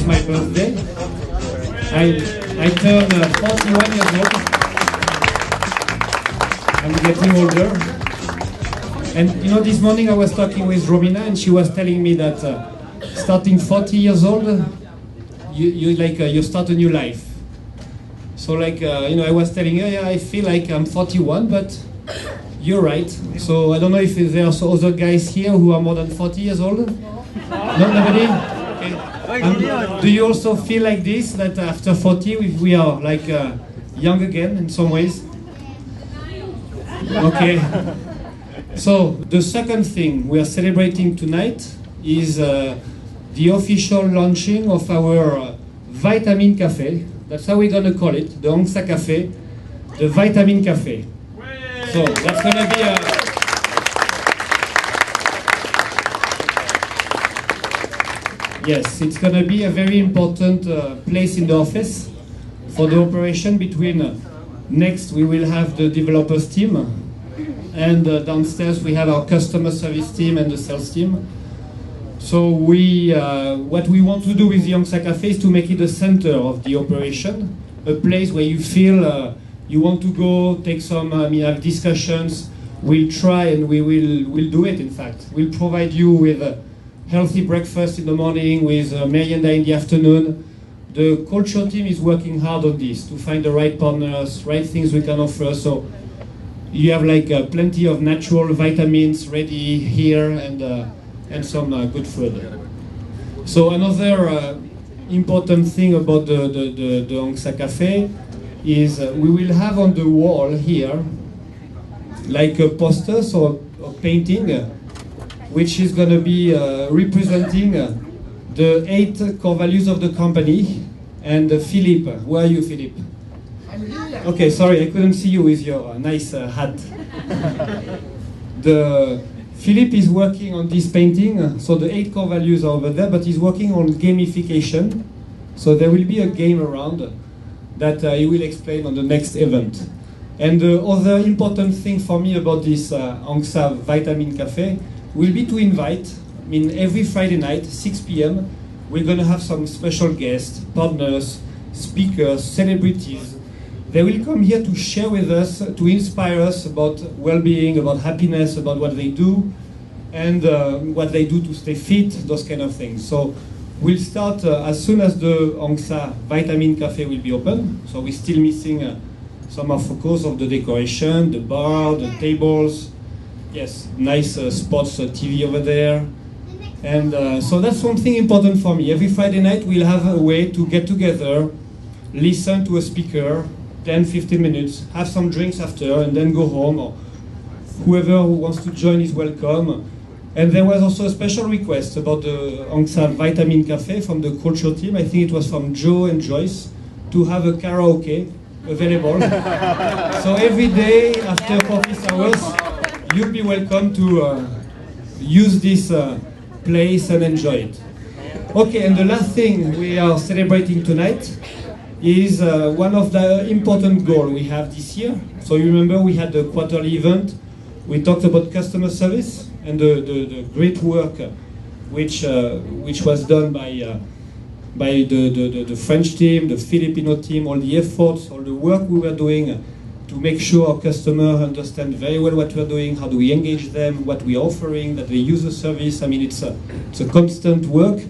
my birthday. I turned 41 years old. I'm getting older. And you know, this morning I was talking with Romina, and she was telling me that starting 40 years old, you start a new life. So like, you know, I was telling her, yeah, I feel like I'm 41, but you're right. So I don't know if there are other guys here who are more than 40 years old? No, nobody? Okay. Do you also feel like this, that after 40 we are like young again in some ways? Okay. So the second thing we are celebrating tonight is the official launching of our Vitamin Cafe. That's how we're gonna call it, the Angsa Cafe, the Vitamin Cafe. So that's gonna be a... Yes, it's gonna be a very important place in the office for the operation. Between next we will have the developers team, and downstairs we have our customer service team and the sales team. So what we want to do with the Angsa Cafe is to make it the center of the operation, a place where you feel you want to go, take some have discussions. We'll try and we'll do it. In fact, we'll provide you with a healthy breakfast in the morning, with merienda in the afternoon. The culture team is working hard on this to find the right partners, right things we can offer. So you have like plenty of natural vitamins ready here, and some good food. So another important thing about the Angsa Cafe is we will have on the wall here like a poster, so a painting, which is going to be representing the 8 core values of the company. And Philippe, where are you, Philippe? Okay, sorry, I couldn't see you with your nice hat. Philippe is working on this painting, so the 8 core values are over there, but he's working on gamification. So there will be a game around that he will explain on the next event. And the other important thing for me about this Angsa Vitamin Cafe will be to invite, I mean, every Friday night, 6 p.m., we're going to have some special guests, partners, speakers, celebrities. They will come here to share with us, to inspire us about well-being, about happiness, about what they do, and what they do to stay fit, those kind of things. So we'll start as soon as the Angsa Vitamin Cafe will be open. So we're still missing some of the decoration, the bar, the tables. Yes, nice sports TV over there. And so that's something important for me. Every Friday night we'll have a way to get together, listen to a speaker, 10-15 minutes, have some drinks after, and then go home. Or whoever who wants to join is welcome. And there was also a special request about the Angsa Vitamin Cafe from the culture team. I think it was from Joe and Joyce, to have a karaoke available. So every day after office hours, you'll be welcome to use this place and enjoy it. Okay, and the last thing we are celebrating tonight is one of the important goals we have this year. So you remember we had the quarterly event. We talked about customer service and the great work which was done by the French team, the Filipino team, all the efforts, all the work we were doing to make sure our customers understand very well what we're doing, how do we engage them, what we're offering, that they use the service. I mean, it's a constant work.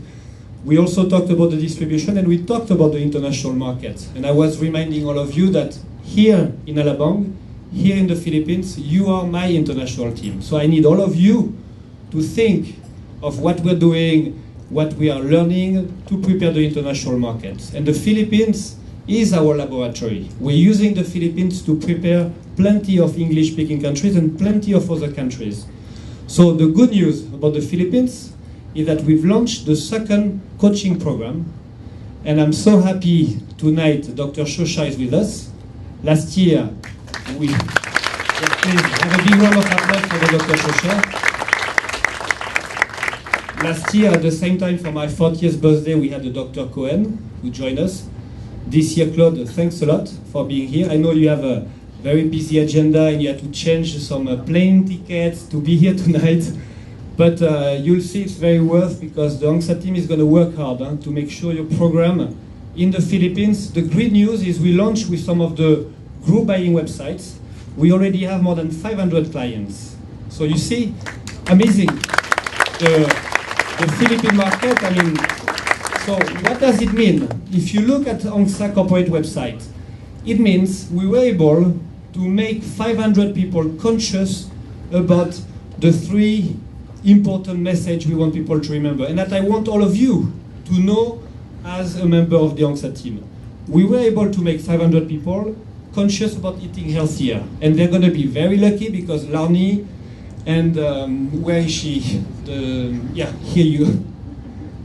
We also talked about the distribution, and we talked about the international market. And I was reminding all of you that here in Alabang, here in the Philippines, you are my international team. So I need all of you to think of what we're doing, what we are learning to prepare the international markets. And the Philippines is our laboratory. We're using the Philippines to prepare plenty of English-speaking countries and plenty of other countries. So the good news about the Philippines is that we've launched the second coaching program, and I'm so happy tonight Dr. Shosha is with us. Last year, please have a big round of applause for the Dr. Shosha. Last year, at the same time for my 40th birthday, we had the Dr. Cohen who joined us. This year, Claude, thanks a lot for being here. I know you have a very busy agenda and you had to change some plane tickets to be here tonight. But you'll see it's very worth, because the ANGSA team is going to work hard to make sure your program in the Philippines. The great news is we launched with some of the group buying websites. We already have more than 500 clients. So you see, amazing. The Philippine market, I mean, so what does it mean? If you look at ANGSA corporate website, it means we were able to make 500 people conscious about the 3 important messages we want people to remember, and that I want all of you to know as a member of the ANGSA team. We were able to make 500 people conscious about eating healthier, and they're going to be very lucky because Larnie and where is she? Here you.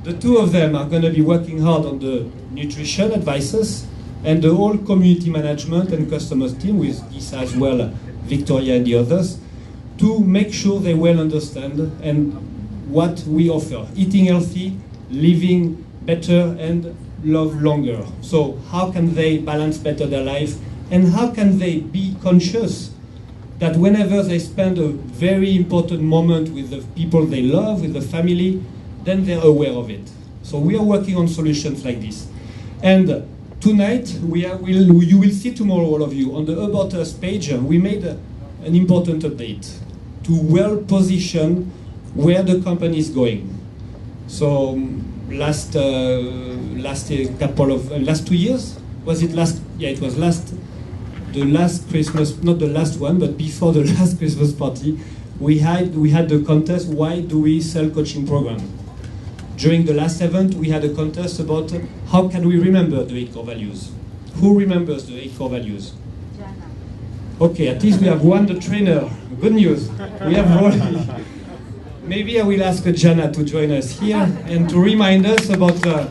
The 2 of them are going to be working hard on the nutrition advices and the whole community management and customers team with Isa as well, Victoria and the others, to make sure they well understand and what we offer. Eating healthy, living better, and love longer. So how can they balance better their life, and how can they be conscious that whenever they spend a very important moment with the people they love, with the family, then they're aware of it. So we are working on solutions like this. And tonight, you will see tomorrow, all of you, on the About Us page, we made an important update to well position where the company is going. So last 2 years, was it last? Yeah, it was the last Christmas, not the last one, but before the last Christmas party, we had the contest, why do we sell coaching program? During the last event, we had a contest about how can we remember the 8 core values. Who remembers the 8 core values? Jana. Okay, at least we have one the trainer. Good news. We have one. Maybe I will ask Jana to join us here and to remind us about her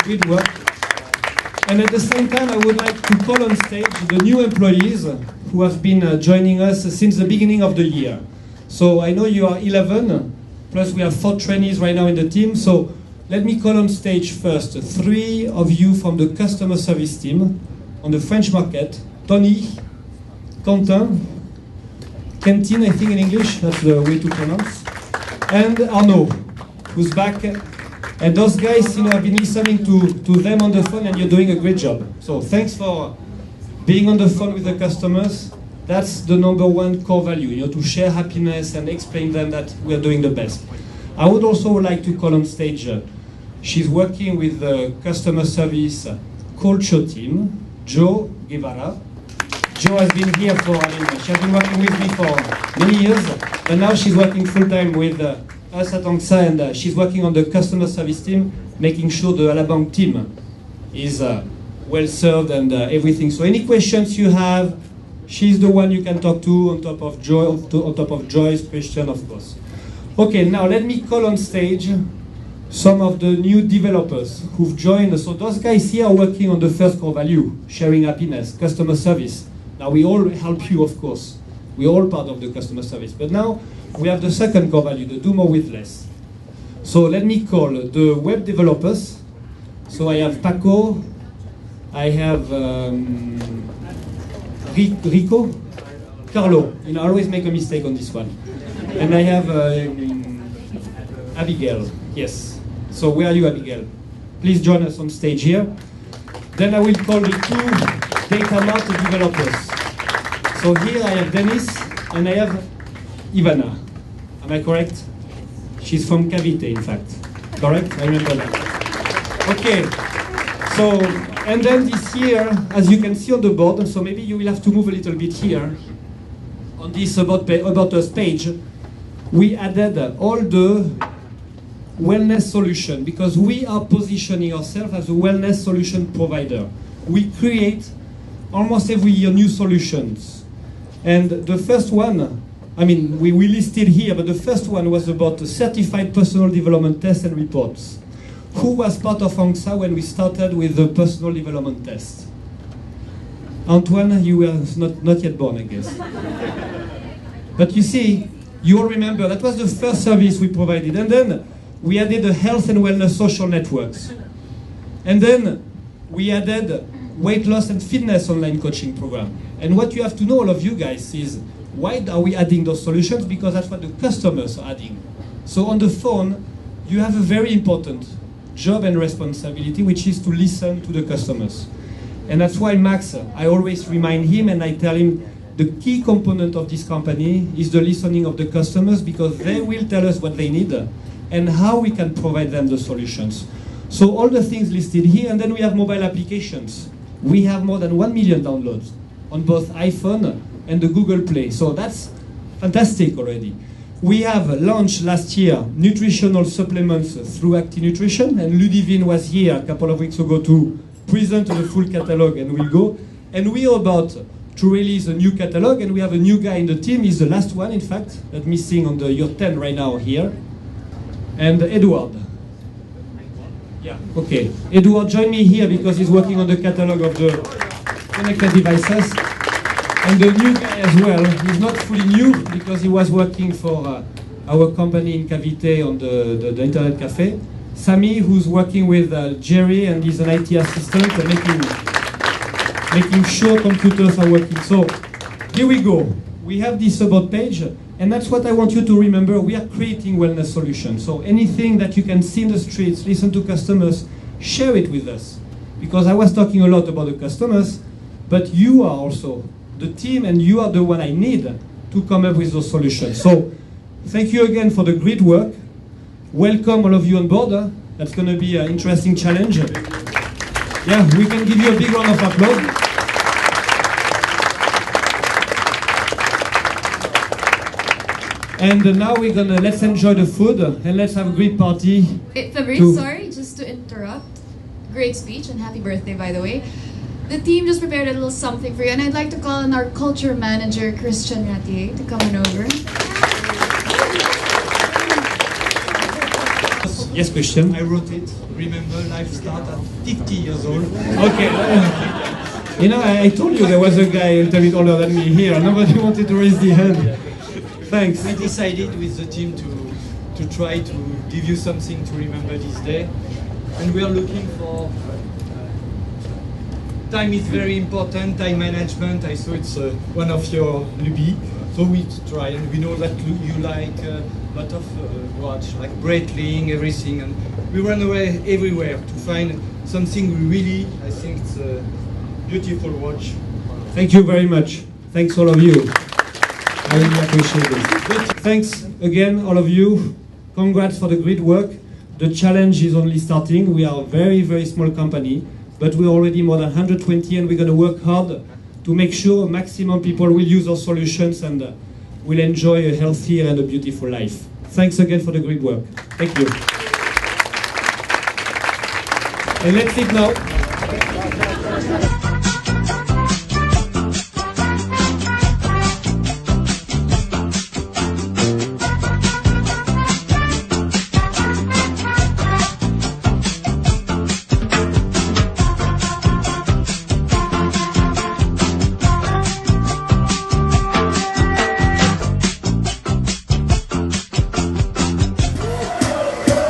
good work. And at the same time, I would like to call on stage the new employees who have been joining us since the beginning of the year. So I know you are 11, plus we have 4 trainees right now in the team. So let me call on stage first 3 of you from the customer service team on the French market. Tony, Quentin, Quentin, I think in English, that's the way to pronounce, and Arnaud, who's back. And those guys, I've been listening to them on the phone, and you're doing a great job. So thanks for being on the phone with the customers. That's the #1 core value, to share happiness and explain them that we're doing the best. I would also like to call on stage, she's working with the customer service culture team, Jo Guevara. Jo has been here she has been working with me for many years, and now she's working full-time with us at ANGSA, and she's working on the customer service team, making sure the Alabank team is well served and everything. So any questions you have, she's the one you can talk to on top of Joy's question, of course. Okay, now let me call on stage some of the new developers who've joined us. So those guys here are working on the first core value, sharing happiness, customer service. Now we all help you, of course. We're all part of the customer service. But now we have the second core value, the do more with less. So let me call the web developers. So I have Paco, I have Rico, Carlo. I always make a mistake on this one. And I have Abigail. Yes. So where are you, Abigail? Please join us on stage here. Then I will call the 2 data mart developers. So here I have Dennis and I have Ivana. Am I correct? She's from Cavite, in fact. Correct? I remember that. Okay. So, and then this year, as you can see on the board, so maybe you will have to move a little bit here, on this About Us page, we added all the wellness solution, because we are positioning ourselves as a wellness solution provider. We create almost every year new solutions. And the first one, I mean, we listed here, but the first one was about certified personal development tests and reports. Who was part of ANGSA when we started with the personal development test? Antoine, you were not yet born, I guess. But you see, you all remember, that was the first service we provided. And then we added the health and wellness social networks. And then we added weight loss and fitness online coaching program. And what you have to know, all of you guys, is why are we adding those solutions? Because that's what the customers are adding. So on the phone, you have a very important job and responsibility, which is to listen to the customers. And that's why Max, I always remind him and I tell him the key component of this company is the listening of the customers, because they will tell us what they need and how we can provide them the solutions. So all the things listed here, and then we have mobile applications. We have more than 1 million downloads on both iPhone and the Google Play. So that's fantastic already. We have launched last year nutritional supplements through ActiNutrition, and Ludivine was here a couple of weeks ago to present the full catalog, and we'll go. And we are about to release a new catalog, and we have a new guy in the team. He's the last one, in fact, that's missing on the year 10 right now here. And Edward. Yeah, okay. Edward, join me here because he's working on the catalog of the connected devices. And the new guy as well. He's not fully new because he was working for our company in Cavite on the internet cafe. Sami, who's working with Jerry, and he's an IT assistant, making sure computers are working. So here we go. We have this about page, and that's what I want you to remember. We are creating wellness solutions. So anything that you can see in the streets, listen to customers, share it with us. Because I was talking a lot about the customers, but you are also the team, and you are the one I need to come up with those solutions. So thank you again for the great work. Welcome all of you on board. That's going to be an interesting challenge. Yeah, we can give you a big round of applause. And now we're gonna, let's enjoy the food and let's have a great party. Fabrice, sorry, just to interrupt. Great speech and happy birthday, by the way. The team just prepared a little something for you, and I'd like to call on our culture manager, Christian Ratier, to come on over. Yes, Christian. I wrote it. Remember, life starts at 50 years old. Okay. You know, I told you there was a guy a little bit older than me here. Nobody wanted to raise the hand. Thanks. We decided with the team to try to give you something to remember this day. And we are looking for... time is very important, time management. I saw it's one of your lubie. So we try, and we know that you like a lot of watch, like Breitling, everything. And we run away everywhere to find something we really, I think it's a beautiful watch. Thank you very much. Thanks all of you. I really appreciate it. Thanks again, all of you. Congrats for the great work. The challenge is only starting. We are a very, very small company, but we're already more than 120, and we're going to work hard to make sure maximum people will use our solutions and will enjoy a healthier and a beautiful life. Thanks again for the great work. Thank you. And let's eat now.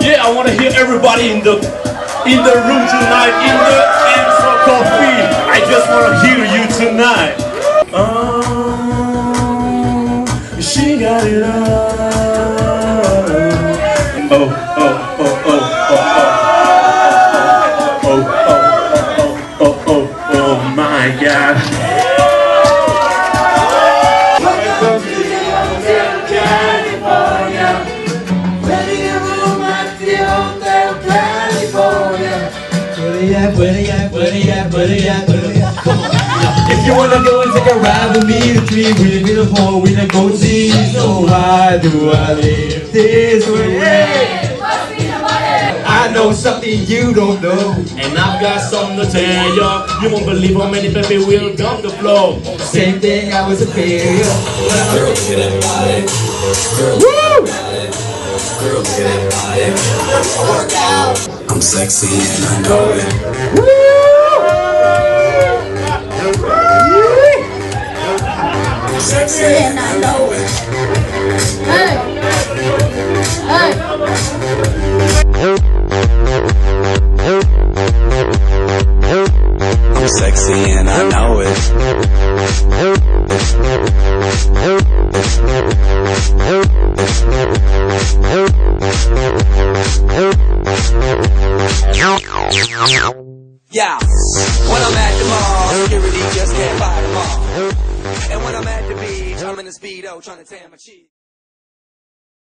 Yeah, I want to hear everybody in the room tonight, in the Answer Coffee. I just want to hear you tonight. She got it all. Oh, oh, oh, oh, oh, oh, oh, oh, oh, oh, my God. If you wanna go and take a ride with me, the 3-wheel with a 4-wheel go see. So why do I live this way? I know something you don't know, And I've got something to tell ya. You won't believe how many baby will dump the floor. same thing, I was a failure. Girl, get it right. Girl, girl, get it right. Work out. I'm sexy and I know it. I'm sexy and I know it. Hey! Hey! I'm sexy and I know it. Yeah, when I'm at the mall, security just can't buy them all. And when I'm at the beach, I'm in the Speedo trying to tan my cheek.